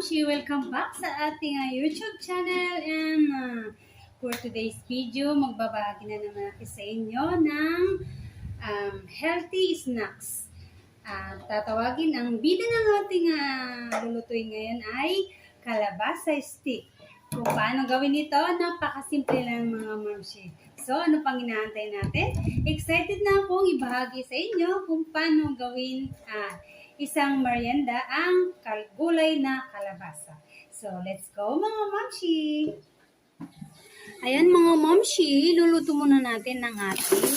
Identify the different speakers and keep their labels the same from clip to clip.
Speaker 1: Mamshi, welcome back sa ating YouTube channel. And for today's video, magbabahagi na naman ako sa inyo ng healthy snacks. Tatawagin ang bida ng ating lulutuin ngayon ay kalabasa stick. Kung paano gawin ito, napakasimple lang mga Mamshi. So, ano pang inaantay natin? Excited na akong ibahagi sa inyo kung paano gawin isang merienda ang gulay na kalabasa. So, let's go mga Mamshi! Ayan mga Mamshi, luluto muna natin ng ating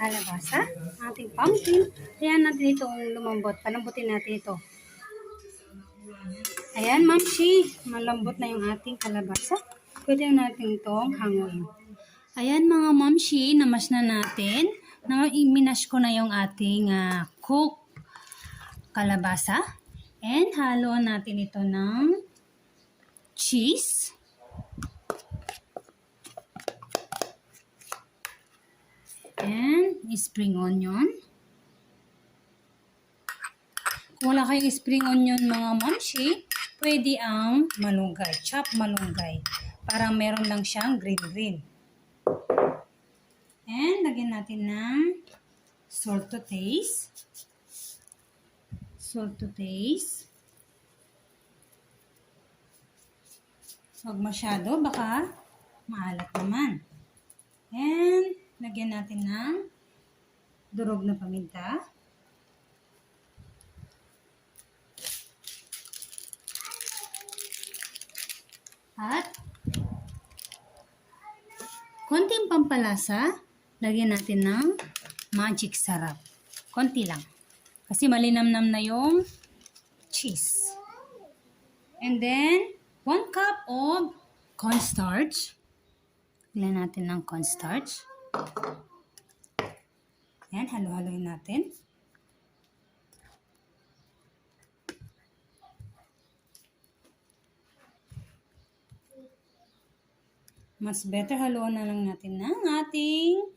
Speaker 1: kalabasa, ating pumpkin. Ayan natin itong lumambot. Palambutin natin ito. Ayan Mamshi, malambot na yung ating kalabasa. Pwede natin itong hanguin. Ayan mga Mamshi, namas na natin. Minash ko na yung ating cooked kalabasa. And haluan natin ito ng cheese. And spring onion. Kung wala kayong spring onion mga Mamshi, pwede ang malunggay, chop malunggay. Parang meron lang siyang green. And lagyan natin ng salt to taste. Salt to taste. Huwag masyado, baka maalat naman. And lagyan natin ng durog na paminta. At konting pampalasa, lagyan natin ng magic sarap. Konti lang. Kasi malinamnam na yung cheese. And then, 1 cup of cornstarch. Lagyan natin ng cornstarch. Ayan, halo-haloin natin. Mas better haluan na lang natin ng ating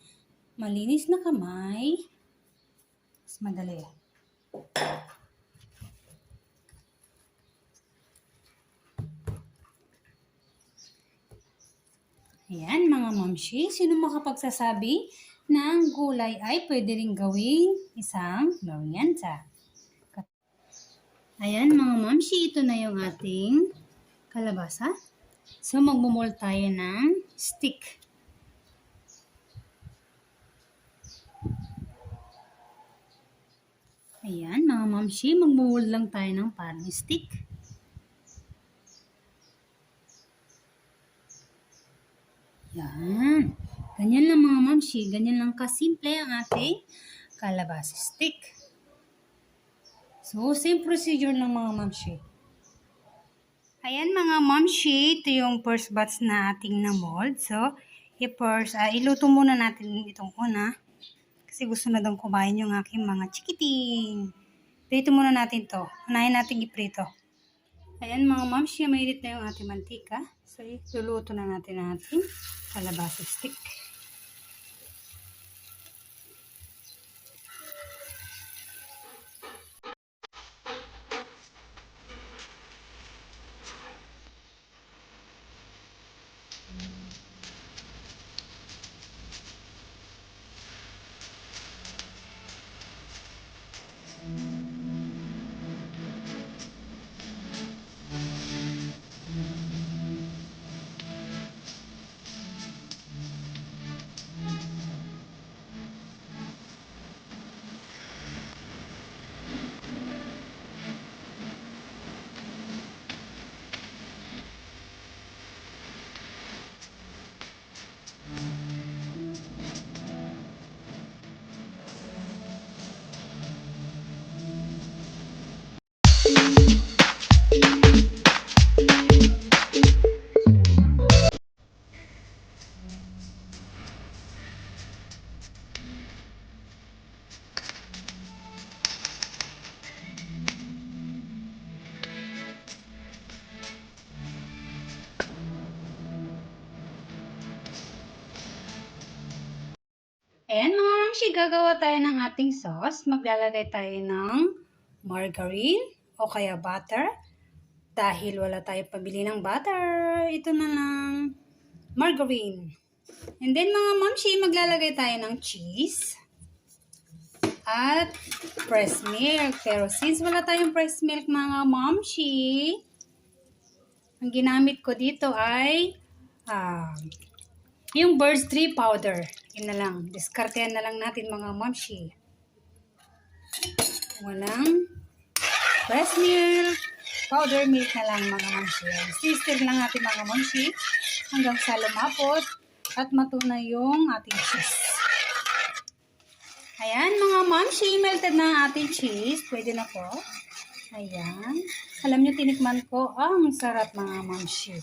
Speaker 1: malinis na kamay. Mas madali. Ayan mga Mamshi, sino makapagsasabi na ang gulay ay pwede rin gawing isang merienda? Ayan mga Mamshi, ito na yung ating kalabasa. So magmumold tayo ng stick. Ayan mga Mamshi, magmumold lang tayo ng parang stick. Yan. Ganyan lang mga Mamshi. Ganyan lang kasimple ang ating kalabasa stick. So, same procedure lang mga Mamshi. Ayan mga Mamshi. Ito yung first batch na ating na-mold. So, iluto muna natin itong una. Kasi gusto na daw kumain yung aking mga chikiting. Prito muna natin to. Unahin natin iprito. Ayan mga Mamshi, mainit na yung ating mantika. So, luluto na natin ang ating kalabasa stick. Ayan mga mamshi, gagawa tayo ng ating sauce. Maglalagay tayo ng margarine o kaya butter, dahil wala tayong pabili ng butter, ito na lang, margarine. And then mga mamshi, maglalagay tayo ng cheese at fresh milk. Pero since wala tayong fresh milk mga mamshi, ang ginamit ko dito ay yung Birds 3 powder. Yun na lang. Diskartehan na lang natin mga mamshi. Walang fresh milk. Powder milk na lang mga mamshi. Stir lang natin mga mamshi hanggang sa lumapot at matunay yung ating cheese. Ayan mga mamshi, melted na ang ating cheese. Pwede na po. Ayan. Alam nyo, tinikman ko. Ang sarap mga mamshi.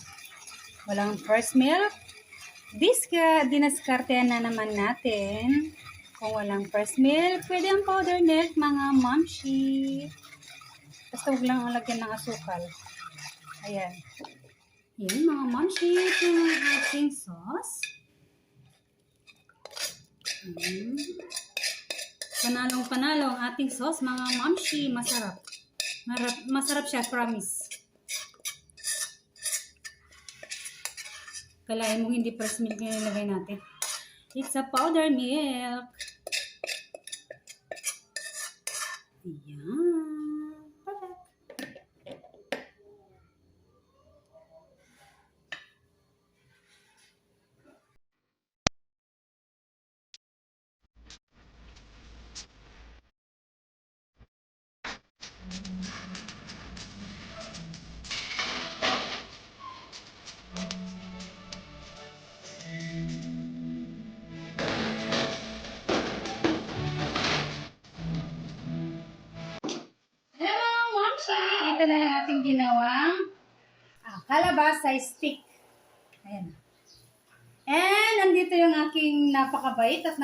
Speaker 1: Walang fresh milk. Dinaskartehan na naman natin. Kung walang fresh milk, pwede ang powder milk mga mamshi. Basta huwag lang ang lagyan ng asukal. Ayan. Yan mga mamshi. Ito yung ating sauce. Panalong-panalo ang ating sauce mga mamshi. Masarap. Masarap siya, promise. Kalahin mo hindi fresh milk na nilagay natin. It's a powder milk. Ayan. Perfect. Hello, Mamshi! Ito na yung ating ginawang kalabasa stick. Ayan. And nandito yung aking napakabait at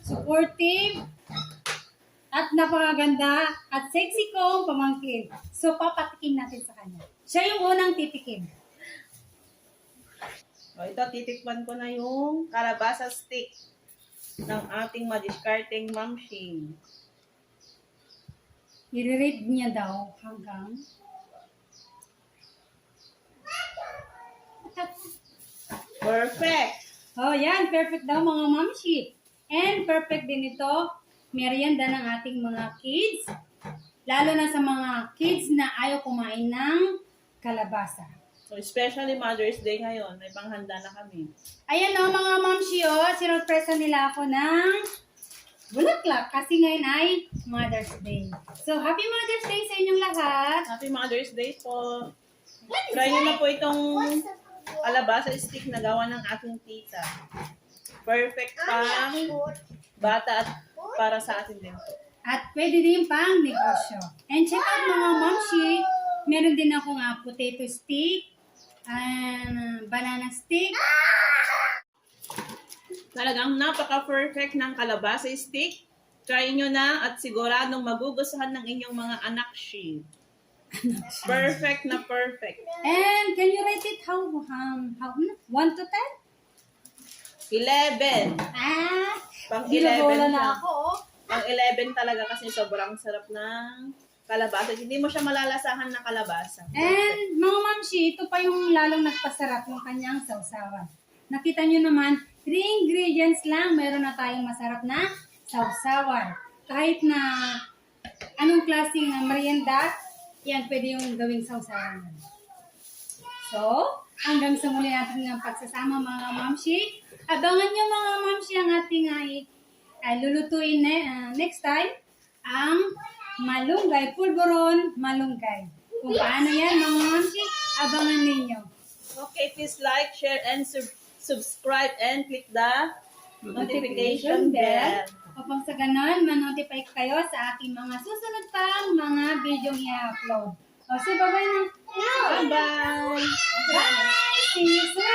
Speaker 1: supportive at napakaganda at sexy kong pamangkin. So, papatikim natin sa kanya. Siya yung unang titikim.
Speaker 2: O, ito, titikman ko na yung kalabasa stick ng ating madiskarteng mamshing.
Speaker 1: I-rate niya daw hanggang
Speaker 2: Perfect!
Speaker 1: oh, yan. Perfect daw mga mamshi. And perfect din ito, merienda ng ating mga kids. Lalo na sa mga kids na ayaw kumain ng kalabasa.
Speaker 2: So, especially Mother's Day ngayon, may panghanda na kami.
Speaker 1: Ayan o mga mamshi o, sinurpresa nila ako ng bulaklak kasi ngayon ay Mother's Day. So, Happy Mother's Day sa inyong lahat.
Speaker 2: Happy Mother's Day po! Try nyo na po itong kalabasa stick na gawa ng aking tita. Perfect pang bata at para sa atin din po.
Speaker 1: At pwede din pang negosyo. And check out mga mamshi, meron din akong potato stick, banana stick.
Speaker 2: Talagang napaka-perfect ng kalabasa stick. Try nyo na at siguradong magugustuhan ng inyong mga anak shi. Perfect na perfect.
Speaker 1: And can you rate it how 1 to 10?
Speaker 2: 11. Pang 11
Speaker 1: Ginabola na
Speaker 2: na.
Speaker 1: ako oh.
Speaker 2: Pang 11 talaga kasi sobrang sarap ng kalabasa. Hindi mo siya malalasahan ng kalabasa.
Speaker 1: And mga mamshi, ito pa yung lalong nagpasarap ng kanyang sausawan. Nakita nyo naman, 3 ingredients lang, meron na tayong masarap na sausawan. Kahit na anong klaseng merienda, yan pwede yung gawing sausawan. So, hanggang sa muli natin ng pagsasama mga mamshi. Abangan nyo mga mamshi ang ating lulutuin next time, ang malunggay, pulburon malunggay. Kung paano yan mga mamshi, abangan ninyo.
Speaker 2: Okay, please like, share, and subscribe and click the notification bell.
Speaker 1: Upang sa ganon, ma-notify kayo sa aking mga susunod pang mga video i-upload. O, so bye-bye na.
Speaker 2: Bye-bye!
Speaker 1: Bye! See you soon!